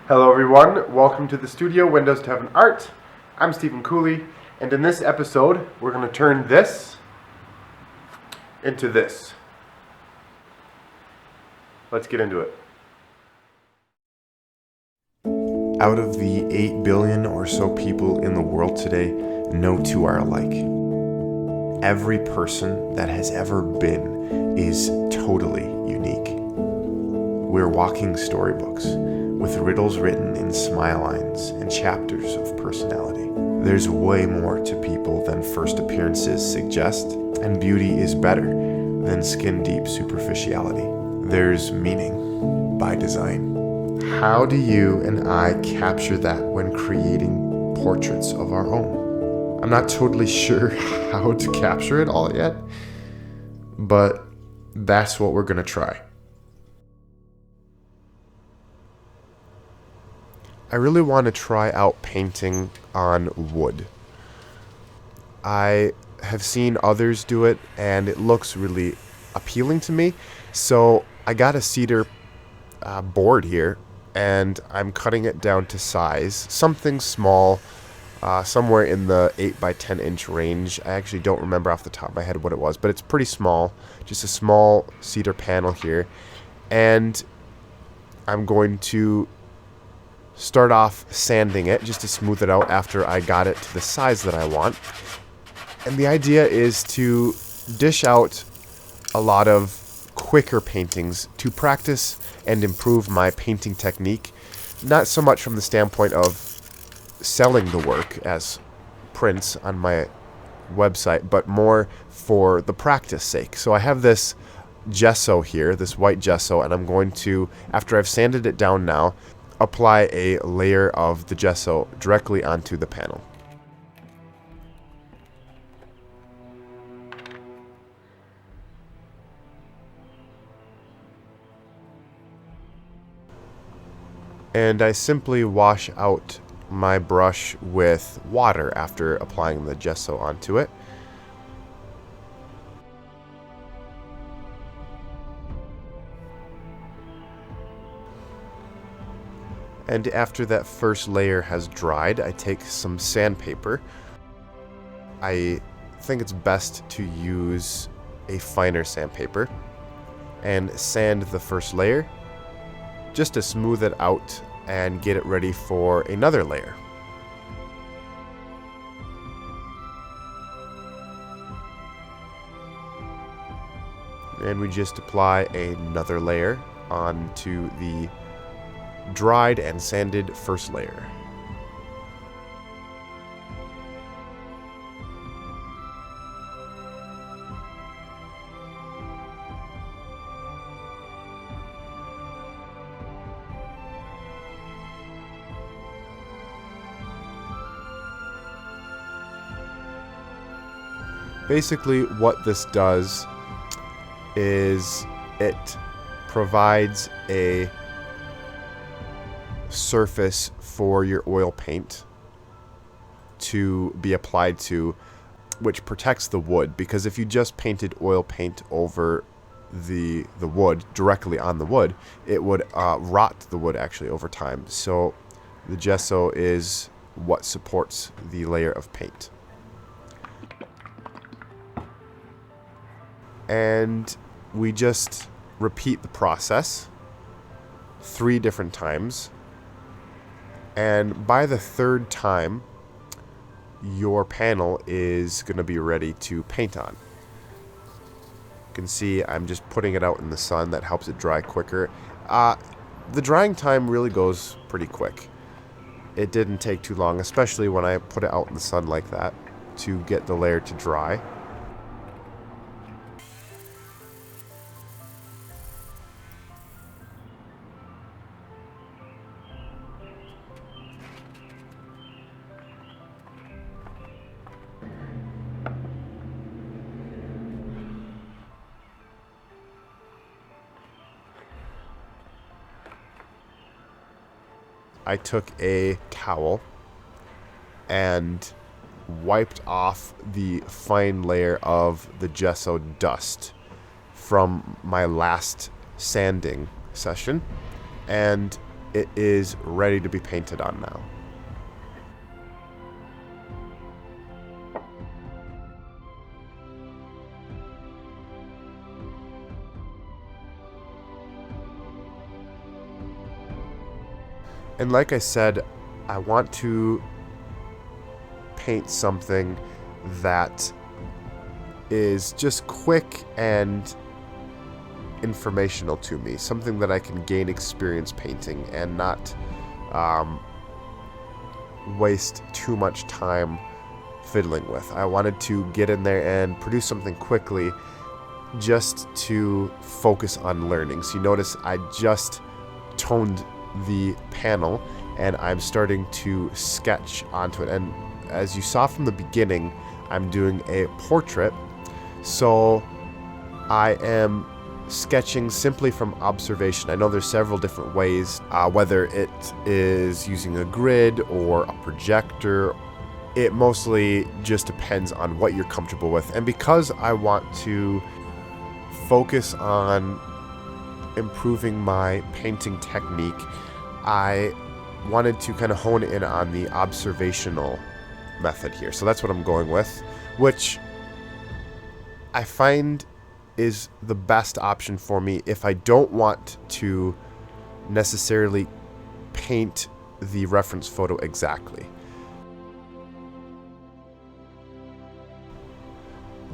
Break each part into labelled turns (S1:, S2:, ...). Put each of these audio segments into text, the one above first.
S1: Hello everyone, welcome to the studio, Windows to Heaven Art. I'm Stephen Cooley, and in this episode, we're going to turn this into this. Let's get into it. Out of the 8 billion or so people in the world today, no two are alike. Every person that has ever been is totally unique. We're walking storybooks, with riddles written in smile lines and chapters of personality. There's way more to people than first appearances suggest, and beauty is better than skin-deep superficiality. There's meaning by design. How do you and I capture that when creating portraits of our own? I'm not totally sure how to capture it all yet, but that's what we're gonna try. I really want to try out painting on wood. I have seen others do it and it looks really appealing to me. So I got a cedar board here and I'm cutting it down to size. Something small, somewhere in the 8 by 10 inch range. I actually don't remember off the top of my head what it was, but it's pretty small. Just a small cedar panel here. And I'm going to start off sanding it just to smooth it out after I got it to the size that I want. And the idea is to dish out a lot of quicker paintings to practice and improve my painting technique, not so much from the standpoint of selling the work as prints on my website, but more for the practice sake. So I have this gesso here, this white gesso, and I'm going to, after I've sanded it down now, apply a layer of the gesso directly onto the panel. And I simply wash out my brush with water after applying the gesso onto it. And after that first layer has dried, I take some sandpaper. I think it's best to use a finer sandpaper and sand the first layer just to smooth it out and get it ready for another layer. And we just apply another layer onto the dried and sanded first layer. Basically, what this does is it provides a surface for your oil paint to be applied to, which protects the wood, because if you just painted oil paint over the wood, directly on the wood, it would rot the wood actually over time. So the gesso is what supports the layer of paint. And we just repeat the process 3 different times. And by the 3rd time, your panel is going to be ready to paint on. You can see I'm just putting it out in the sun. That helps it dry quicker. The drying time really goes pretty quick. It didn't take too long, especially when I put it out in the sun like that to get the layer to dry. I took a towel and wiped off the fine layer of the gesso dust from my last sanding session, and it is ready to be painted on now. And like I said, I want to paint something that is just quick and informational to me, something that I can gain experience painting and not waste too much time fiddling with. I wanted to get in there and produce something quickly just to focus on learning. So you notice I just toned the panel and I'm starting to sketch onto it. And as you saw from the beginning, I'm doing a portrait. So I am sketching simply from observation. I know there's several different ways, whether it is using a grid or a projector. It mostly just depends on what you're comfortable with. And because I want to focus on improving my painting technique, I wanted to kind of hone in on the observational method here. So that's what I'm going with, which I find is the best option for me if I don't want to necessarily paint the reference photo exactly.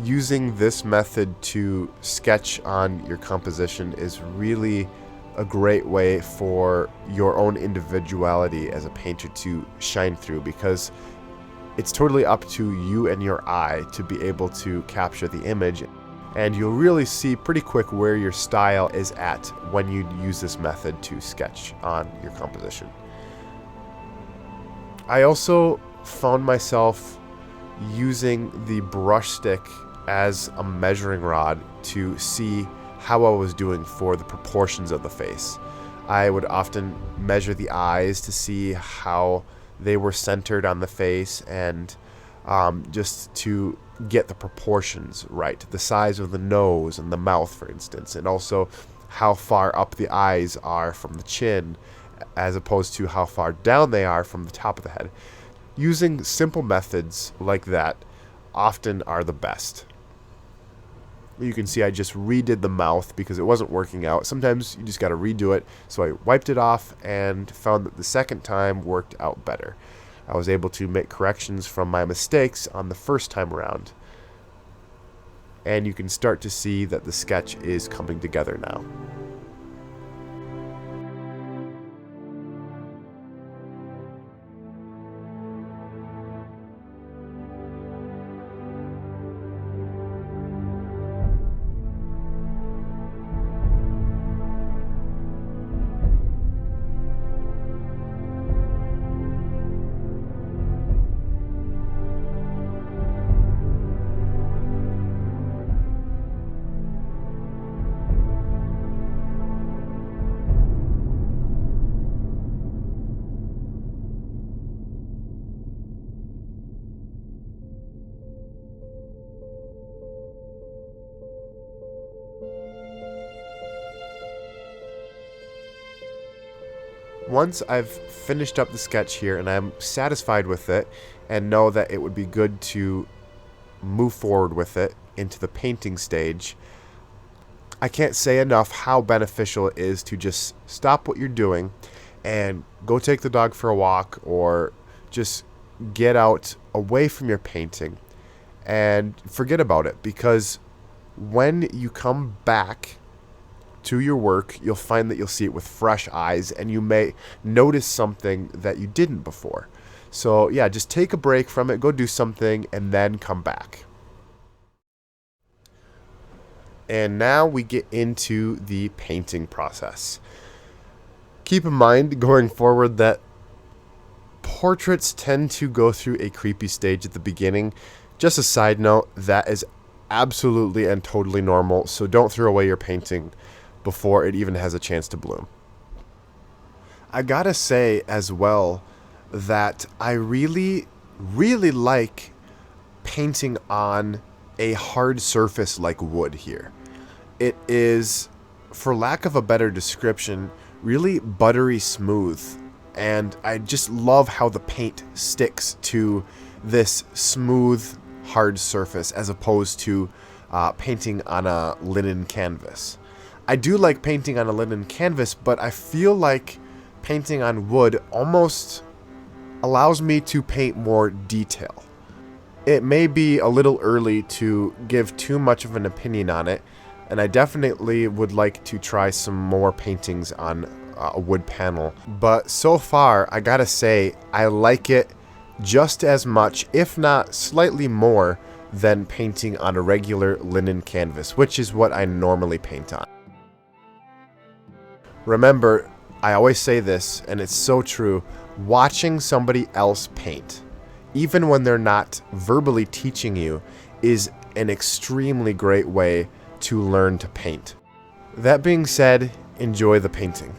S1: Using this method to sketch on your composition is really a great way for your own individuality as a painter to shine through, because it's totally up to you and your eye to be able to capture the image, and you'll really see pretty quick where your style is at when you use this method to sketch on your composition. I also found myself using the brush stick as a measuring rod to see how I was doing for the proportions of the face. I would often measure the eyes to see how they were centered on the face, and just to get the proportions right, the size of the nose and the mouth, for instance, and also how far up the eyes are from the chin as opposed to how far down they are from the top of the head. Using simple methods like that often are the best. You can see I just redid the mouth because it wasn't working out. Sometimes you just got to redo it. So I wiped it off and found that the second time worked out better. I was able to make corrections from my mistakes on the first time around. And you can start to see that the sketch is coming together now. Once I've finished up the sketch here and I'm satisfied with it and know that it would be good to move forward with it into the painting stage, I can't say enough how beneficial it is to just stop what you're doing and go take the dog for a walk, or just get out away from your painting and forget about it, because when you come back to your work, you'll find that you'll see it with fresh eyes, and you may notice something that you didn't before. So yeah, just take a break from it, go do something, and then come back. And now we get into the painting process. Keep in mind going forward that portraits tend to go through a creepy stage at the beginning. Just a side note, that is absolutely and totally normal, so don't throw away your painting before it even has a chance to bloom. I gotta say as well that I really like painting on a hard surface like wood here. It is, for lack of a better description, really buttery smooth. And I just love how the paint sticks to this smooth, hard surface as opposed to painting on a linen canvas. I do like painting on a linen canvas, but I feel like painting on wood almost allows me to paint more detail. It may be a little early to give too much of an opinion on it, and I definitely would like to try some more paintings on a wood panel. But so far, I gotta say, I like it just as much, if not slightly more, than painting on a regular linen canvas, which is what I normally paint on. Remember, I always say this, and it's so true, watching somebody else paint, even when they're not verbally teaching you, is an extremely great way to learn to paint. That being said, enjoy the painting.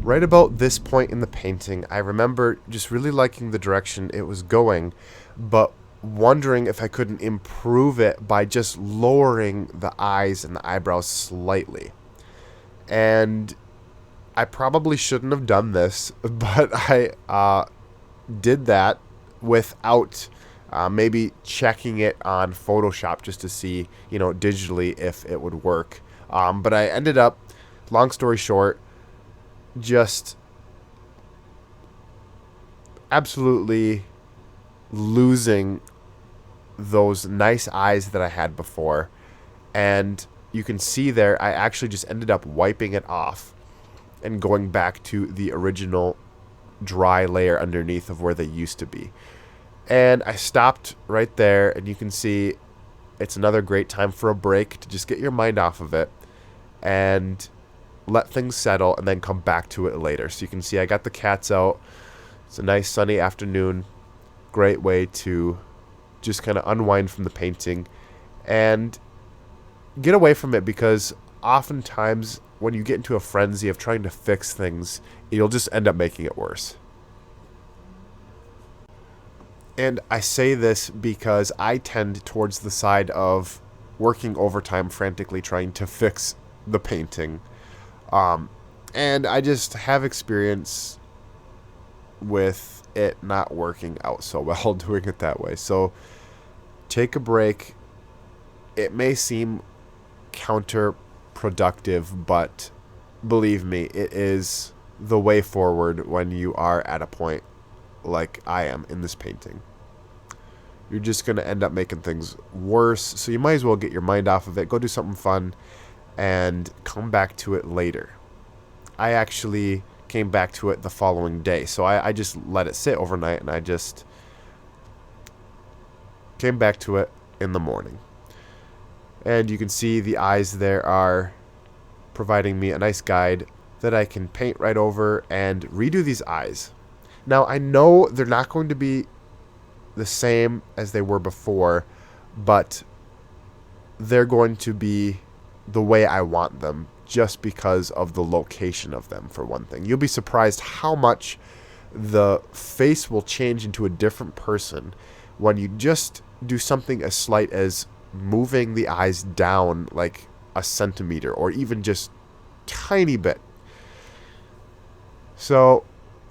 S1: Right about this point in the painting, I remember just really liking the direction it was going, but wondering if I couldn't improve it by just lowering the eyes and the eyebrows slightly. And I probably shouldn't have done this, but I did that without maybe checking it on Photoshop just to see, digitally if it would work. But I ended up, long story short, just absolutely losing those nice eyes that I had before. And you can see there, I actually just ended up wiping it off and going back to the original dry layer underneath of where they used to be. And I stopped right there, and you can see it's another great time for a break to just get your mind off of it and let things settle and then come back to it later. So you can see I got the cats out. It's a nice sunny afternoon. Great way to just kind of unwind from the painting. And get away from it, because oftentimes when you get into a frenzy of trying to fix things, you'll just end up making it worse. And I say this because I tend towards the side of working overtime frantically trying to fix the painting. And I just have experience with it not working out so well doing it that way. So take a break. It may seem counterproductive, but believe me, it is the way forward when you are at a point like I am in this painting. You're just going to end up making things worse, so you might as well get your mind off of it, go do something fun, and come back to it later. I actually came back to it the following day, so I just let it sit overnight, and I just came back to it in the morning. And you can see the eyes there are providing me a nice guide that I can paint right over and redo these eyes. Now, I know they're not going to be the same as they were before, but they're going to be the way I want them, just because of the location of them, for one thing. You'll be surprised how much the face will change into a different person when you just do something as slight as moving the eyes down like a centimeter, or even just tiny bit. So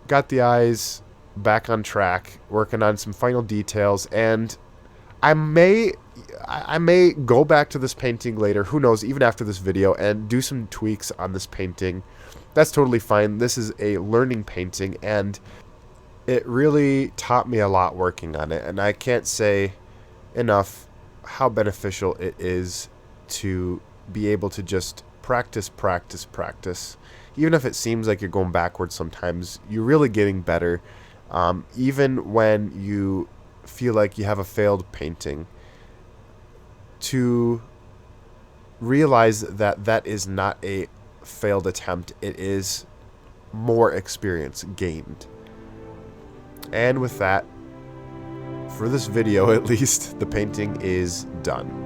S1: got the eyes back on track, working on some final details, and I may go back to this painting later, who knows, even after this video, and do some tweaks on this painting. That's totally fine. This is a learning painting, and it really taught me a lot working on it, and I can't say enough how beneficial it is to be able to just practice. Even if it seems like you're going backwards sometimes, you're really getting better. Even when you feel like you have a failed painting, to realize that that is not a failed attempt, it is more experience gained. And with that, for this video at least, the painting is done.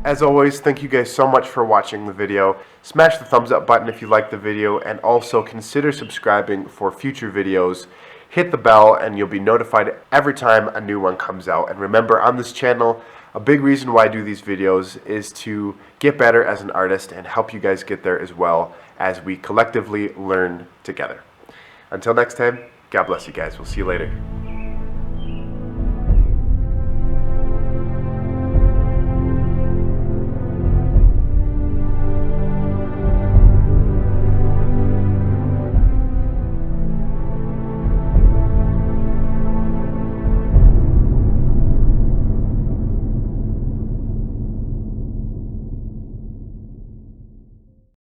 S1: As always, thank you guys so much for watching the video. Smash the thumbs up button if you liked the video, and also consider subscribing for future videos. Hit the bell and you'll be notified every time a new one comes out. And remember, on this channel, a big reason why I do these videos is to get better as an artist and help you guys get there as well, as we collectively learn together. Until next time, God bless you guys. We'll see you later.